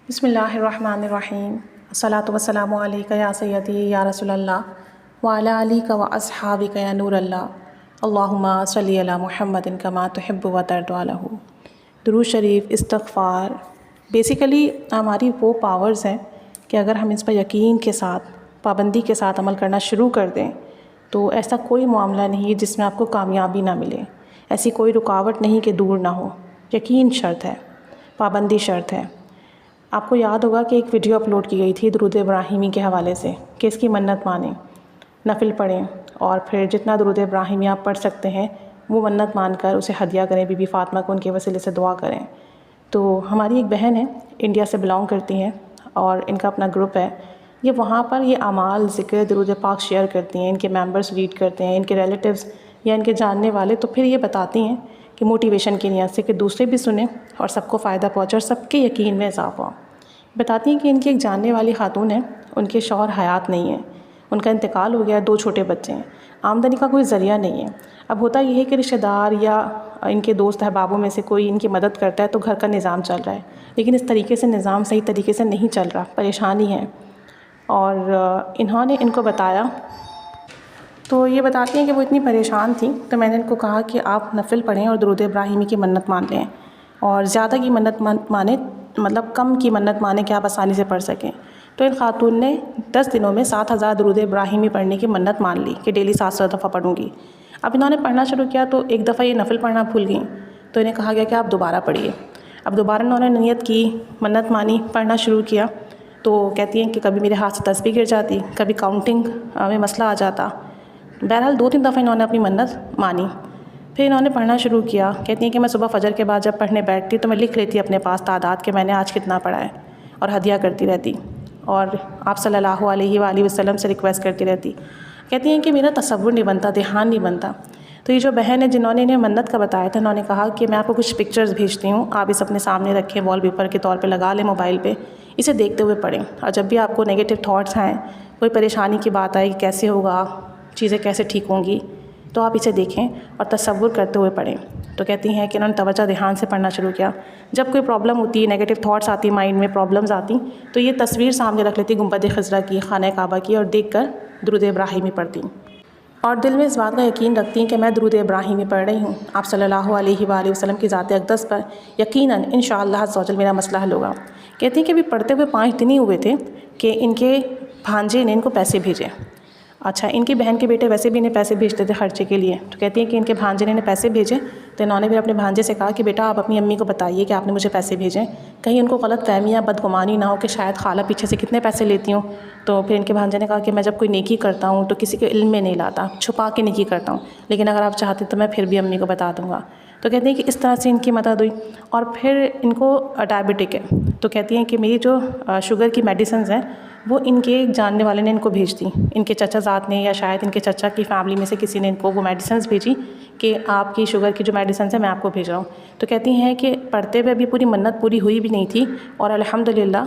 بسم اللہ الرحمن الرحیم الصلاۃ والسلام علیک یا سیدی یا رسول اللہ وعلی آلک و اصحابک یا نور اللہ اللہم صلی علی محمد کما تحب و ترضی عنہ۔ درود شریف، استغفار بیسیکلی ہماری وہ پاورز ہیں کہ اگر ہم اس پر یقین کے ساتھ، پابندی کے ساتھ عمل کرنا شروع کر دیں تو ایسا کوئی معاملہ نہیں جس میں آپ کو کامیابی نہ ملے، ایسی کوئی رکاوٹ نہیں کہ دور نہ ہو۔ یقین شرط ہے، پابندی شرط ہے۔ آپ کو یاد ہوگا کہ ایک ویڈیو اپلوڈ کی گئی تھی درود ابراہیمی کے حوالے سے کہ اس کی منت مانیں، نفل پڑھیں اور پھر جتنا درود ابراہیمی آپ پڑھ سکتے ہیں وہ منت مان کر اسے ہدیہ کریں، بی بی فاطمہ کو ان کے وسیلے سے دعا کریں۔ تو ہماری ایک بہن ہے، انڈیا سے بلانگ کرتی ہیں اور ان کا اپنا گروپ ہے، یہ وہاں پر یہ اعمال، ذکر، درود پاک شیئر کرتی ہیں، ان کے ممبرز ریڈ کرتے ہیں، ان کے ریلیٹیوز یا ان کے جاننے والے، تو پھر یہ بتاتی ہیں کہ موٹیویشن کی نیت سے کہ دوسرے بھی سنیں اور سب کو فائدہ پہنچے اور سب کے یقین میں اضافہ ہو۔ بتاتی ہیں کہ ان کی ایک جاننے والی خاتون ہے، ان کے شوہر حیات نہیں ہیں، ان کا انتقال ہو گیا، 2 چھوٹے بچے ہیں، آمدنی کا کوئی ذریعہ نہیں ہے۔ اب ہوتا یہ ہے کہ رشتہ دار یا ان کے دوست احبابوں میں سے کوئی ان کی مدد کرتا ہے تو گھر کا نظام چل رہا ہے، لیکن اس طریقے سے نظام صحیح طریقے سے نہیں چل رہا، پریشانی ہے۔ اور انہوں نے ان کو بتایا، تو یہ بتاتی ہیں کہ وہ اتنی پریشان تھیں تو میں نے ان کو کہا کہ آپ نفل پڑھیں اور درود ابراہیمی کی منت مان لیں، اور زیادہ کی منت مانیں، مطلب کم کی منت مانیں کہ آپ آسانی سے پڑھ سکیں۔ تو ان خاتون نے 10 دنوں میں 7000 درود ابراہیمی پڑھنے کی منت مان لی کہ ڈیلی 700 دفعہ پڑھوں گی۔ اب انہوں نے پڑھنا شروع کیا تو ایک دفعہ یہ نفل پڑھنا بھول گئیں، تو انہیں کہا گیا کہ آپ دوبارہ پڑھیے۔ اب دوبارہ انہوں نے نیت کی، منت مانی، پڑھنا شروع کیا، تو کہتی ہیں کہ کبھی میرے ہاتھ سے تسبیح گر جاتی، کبھی کاؤنٹنگ میں مسئلہ آ جاتا۔ بہرحال 2-3 دفعہ انہوں نے اپنی منت مانی، پھر انہوں نے پڑھنا شروع کیا۔ کہتی ہیں کہ میں صبح فجر کے بعد جب پڑھنے بیٹھتی تو میں لکھ لیتی اپنے پاس تعداد کہ میں نے آج کتنا پڑھا ہے، اور ہدیہ کرتی رہتی اور آپ صلی اللہ علیہ وآلہ وسلم سے ریکویسٹ کرتی رہتی۔ کہتی ہیں کہ میرا تصور نہیں بنتا، دھیان نہیں بنتا۔ تو یہ جو بہن ہے جنہوں نے انہیں منت کا بتایا تھا، انہوں نے کہا کہ میں آپ کو کچھ پکچرز بھیجتی ہوں، آپ اسے اپنے سامنے رکھیں، وال پیپر کے طور پہ لگا لیں موبائل پہ، اسے دیکھتے ہوئے پڑھیں، اور جب بھی آپ کو نیگیٹو تھاٹس آئیں، کوئی پریشانی کی بات آئے کہ کیسے ہوگا، چیزیں کیسے ٹھیک ہوں گی، تو آپ اسے دیکھیں اور تصور کرتے ہوئے پڑھیں۔ تو کہتی ہیں کہ انہوں نے توجہ دھیان سے پڑھنا شروع کیا۔ جب کوئی پرابلم ہوتی ہے، نیگیٹو تھاٹس آتی، مائنڈ میں پرابلمز آتی، تو یہ تصویر سامنے رکھ لیتی گنبد خضرا کی، خانہ کعبہ کی، اور دیکھ کر درود ابراہیمی پڑھتی، اور دل میں اس بات کا یقین رکھتی ہیں کہ میں درود ابراہیمی پڑھ رہی ہوں، آپ صلی اللہ علیہ وآلہ وسلم کی ذات اقدس پر یقیناً انشاءاللہ عز و جل میرا مسئلہ حل ہوگا۔ کہتی ہیں کہ ابھی پڑھتے ہوئے 5 دن ہی ہوئے تھے کہ ان کے بھانجے نے ان کو پیسے بھیجے۔ اچھا، ان کی بہن کے بیٹے ویسے بھی انہیں پیسے بھیجتے تھے خرچے کے لیے، تو کہتی ہیں کہ ان کے بھانجے نے انہیں پیسے بھیجے، تو انہوں نے بھی اپنے بھانجے سے کہا کہ بیٹا آپ اپنی امی کو بتائیے کہ آپ نے مجھے پیسے بھیجیں، کہیں ان کو غلط فہمی یا بدگمانی نہ ہو کہ شاید خالہ پیچھے سے کتنے پیسے لیتی ہوں۔ تو پھر ان کے بھانجے نے کہا کہ میں جب کوئی نیکی کرتا ہوں تو کسی کے علم میں نہیں لاتا، چھپا کے نیکی کرتا ہوں، لیکن اگر آپ چاہتے تو میں پھر بھی امی کو بتا دوں گا۔ تو کہتی ہیں کہ اس طرح سے ان کی مدد ہوئی۔ اور پھر ان کو ڈائبٹک ہے، تو کہتی ہیں کہ میری جو شوگر کی میڈیسنز ہیں وہ ان کے جاننے والے نے ان کو بھیج دی، ان کے چچا زاد نے یا شاید ان کے چچا کی فیملی میں سے کسی نے ان کو وہ میڈیسنز بھیجی کہ آپ کی شوگر کی جو میڈیسنز ہیں میں آپ کو بھیج رہا ہوں۔ تو کہتی ہیں کہ پڑھتے ہوئے بھی پوری منت پوری ہوئی بھی نہیں تھی، اور الحمدللہ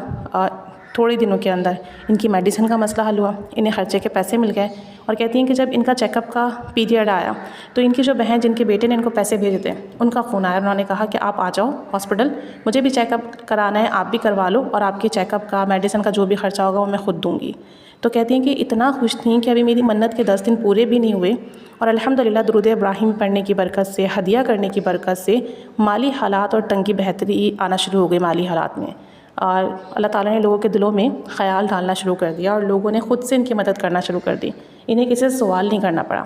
تھوڑے دنوں کے اندر ان کی میڈیسن کا مسئلہ حل ہوا، انہیں خرچے کے پیسے مل گئے۔ اور کہتی ہیں کہ جب ان کا چیک اپ کا پیریڈ آیا تو ان کی جو بہن جن کے بیٹے نے ان کو پیسے بھیجے تھے ان کا فون آیا، انہوں نے کہا کہ آپ آ جاؤ ہاسپٹل، مجھے بھی چیک اپ کرانا ہے، آپ بھی کروا لو، اور آپ کے چیک اپ کا، میڈیسن کا جو بھی خرچہ ہوگا وہ میں خود دوں گی۔ تو کہتی ہیں کہ اتنا خوش تھیں کہ ابھی میری منت کے 10 دن پورے بھی نہیں ہوئے، اور الحمدللہ درود ابراہیم پڑھنے کی برکت سے، ہدیہ کرنے کی برکت سے مالی حالات اور تنگی بہتری آنا شروع ہو گئی مالی حالات میں، اور اللہ تعالیٰ نے لوگوں کے دلوں میں خیال ڈالنا شروع کر دیا، اور لوگوں نے خود سے ان کی مدد کرنا شروع کر دی، انہیں کسی سے سوال نہیں کرنا پڑا۔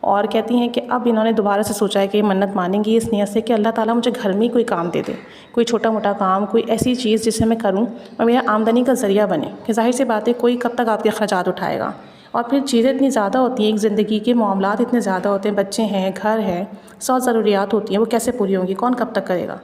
اور کہتی ہیں کہ اب انہوں نے دوبارہ سے سوچا ہے کہ منت مانیں گی اس نیت سے کہ اللہ تعالیٰ مجھے گھر میں ہی کوئی کام دے دے، کوئی چھوٹا موٹا کام، کوئی ایسی چیز جسے میں کروں اور میرا آمدنی کا ذریعہ بنے، کہ ظاہر سی بات ہے کوئی کب تک آپ کے اخراجات اٹھائے گا، اور پھر چیزیں اتنی زیادہ ہوتی ہیں، ایک زندگی کے معاملات اتنے زیادہ ہوتے ہیں، بچے ہیں، گھر ہے، 100 ضروریات ہوتی ہیں، وہ کیسے پوری ہوں گی، کون کب تک کرے گا؟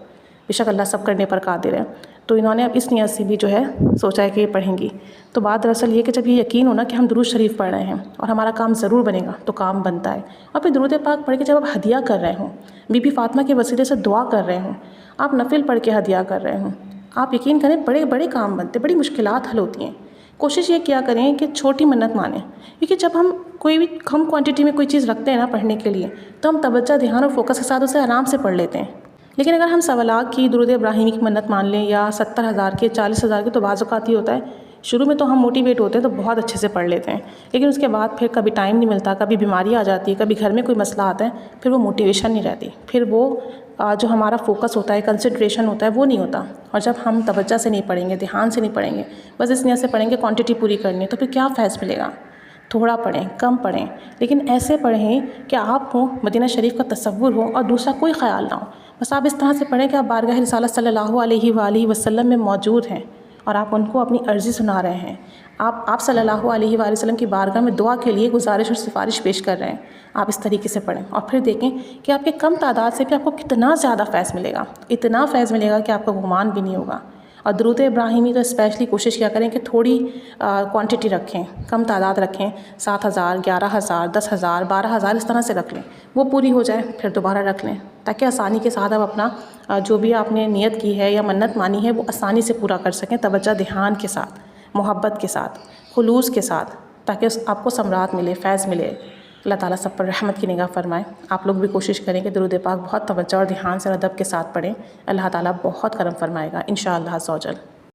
بے شک اللہ سب کرنے پر قادر ہے۔ تو انہوں نے اب اس نیت سے بھی جو ہے سوچا ہے کہ یہ پڑھیں گی۔ تو بات دراصل یہ کہ جب یہ یقین ہونا کہ ہم درود شریف پڑھ رہے ہیں اور ہمارا کام ضرور بنے گا تو کام بنتا ہے، اور پھر درود پاک پڑھ کے جب آپ ہدیہ کر رہے ہوں، بی بی فاطمہ کے وسیلے سے دعا کر رہے ہوں، آپ نفل پڑھ کے ہدیہ کر رہے ہوں، آپ یقین کریں بڑے بڑے کام بنتے، بڑی مشکلات حل ہوتی ہیں۔ کوشش یہ کیا کریں کہ چھوٹی منت مانیں، کیونکہ جب ہم کوئی بھی کم کوانٹٹی میں کوئی چیز رکھتے ہیں نا پڑھنے کے لیے، تو ہم توجہ دھیان اور فوکس کے ساتھ اسے آرام سے پڑھ لیتے ہیں، لیکن اگر ہم 1.25 کی درود ابراہیمی کی منت مان لیں یا 70,000 کے 40,000 کے، تو بعض اوقات یہ ہوتا ہے شروع میں تو ہم موٹیویٹ ہوتے ہیں تو بہت اچھے سے پڑھ لیتے ہیں، لیکن اس کے بعد پھر کبھی ٹائم نہیں ملتا، کبھی بیماری آ جاتی ہے، کبھی گھر میں کوئی مسئلہ آتا ہے، پھر وہ موٹیویشن نہیں رہتی، پھر وہ جو ہمارا فوکس ہوتا ہے، کنسنٹریشن ہوتا ہے، وہ نہیں ہوتا۔ اور جب ہم توجہ سے نہیں پڑھیں گے، دھیان سے نہیں پڑھیں گے، بس اس نیت سے پڑھیں گے کوانٹٹی پوری کرنی ہے، تو پھر کیا فیض ملے گا؟ تھوڑا پڑھیں، کم پڑھیں، لیکن ایسے پڑھیں کہ آپ کو مدینہ شریف کا تصور ہو اور دوسرا کوئی خیال نہ ہو، بس آپ اس طرح سے پڑھیں کہ آپ بارگاہ رسالت صلی اللہ علیہ وآلہ وسلم میں موجود ہیں اور آپ ان کو اپنی عرضی سنا رہے ہیں، آپ صلی اللہ علیہ وآلہ وسلم کی بارگاہ میں دعا کے لیے گزارش اور سفارش پیش کر رہے ہیں، آپ اس طریقے سے پڑھیں اور پھر دیکھیں کہ آپ کے کم تعداد سے بھی آپ کو کتنا زیادہ فیض ملے گا، اتنا فیض ملے گا کہ آپ کو گمان بھی نہیں ہوگا۔ اور درود ابراہیمی تو اسپیشلی کوشش کیا کریں کہ تھوڑی کوانٹٹی رکھیں، کم تعداد رکھیں، 7,000 11,000 10,000 12,000 اس طرح سے رکھ لیں، وہ پوری ہو جائے پھر دوبارہ رکھ لیں، تاکہ آسانی کے ساتھ آپ اپنا جو بھی آپ نے نیت کی ہے یا منت مانی ہے وہ آسانی سے پورا کر سکیں، توجہ دھیان کے ساتھ، محبت کے ساتھ، خلوص کے ساتھ، تاکہ آپ کو ثمرات ملے، فیض ملے۔ اللہ تعالیٰ سب پر رحمت کی نگاہ فرمائے۔ آپ لوگ بھی کوشش کریں کہ درود پاک بہت توجہ اور دھیان سے اور ادب کے ساتھ پڑھیں، اللہ تعالیٰ بہت کرم فرمائے گا انشاءاللہ عز و جل۔